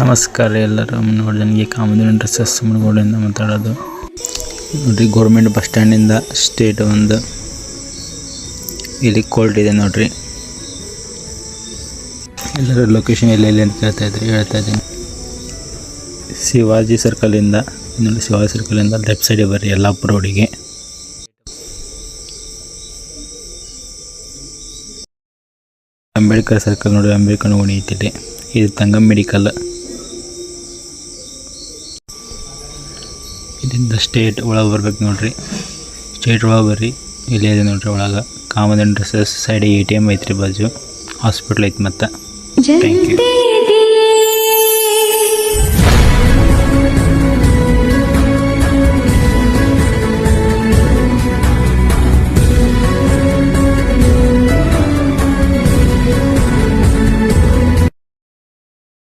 ನಮಸ್ಕಾರ ಎಲ್ಲರೂ ನೋಡಿ ನನಗೆ ಕಾಮಧೇನು ಡ್ರೆಸ್ಸಸ್ ಮುನಗೋಡಿಂದ ಮಾತಾಡೋದು ನೋಡ್ರಿ. ಗೌರ್ಮೆಂಟ್ ಬಸ್ ಸ್ಟ್ಯಾಂಡಿಂದ ಸ್ಟೇಟ್ ಒಂದು ಇಲ್ಲಿ ಕೋರ್ಟ್ ಇದೆ ನೋಡ್ರಿ. ಎಲ್ಲರ ಲೊಕೇಶನ್ ಎಲ್ಲೆಲ್ಲಿ ಅಂತ ಹೇಳ್ತಾ ಇದ್ದೀನಿ. ಶಿವಾಜಿ ಸರ್ಕಲಿಂದ ನೋಡಿ, ಶಿವಾಜಿ ಸರ್ಕಲಿಂದ ಲೆಫ್ಟ್ ಸೈಡಿಗೆ ಬರ್ರಿ ಯಲ್ಲಾಪುರ ರೋಡಿಗೆ. ಅಂಬೇಡ್ಕರ್ ಸರ್ಕಲ್ ನೋಡಿ, ಅಂಬೇಡ್ಕರ್ ಓಣಿ ಐತಿಲ್ಲಿ. ಇದು ತಂಗಮ್ ಮೆಡಿಕಲ್. ಇಲ್ಲಿಂದ ಸ್ಟೇಟ್ ಒಳಗೆ ಬರ್ಬೇಕು ನೋಡ್ರಿ. ಸ್ಟೇಟ್ ಒಳಗೆ ಬರ್ರಿ, ಇಲ್ಲಿ ಇದೆ ನೋಡ್ರಿ ಒಳಗೆ ಕಾಮಧೇನು ಡ್ರೆಸ್ಸಸ್. ಸೈಡಿಗೆ ATM ಐತ್ರಿ, ಬಾಜು ಹಾಸ್ಪಿಟ್ಲ್ ಐತಿ. ಮತ್ತು ಥ್ಯಾಂಕ್ ಯು.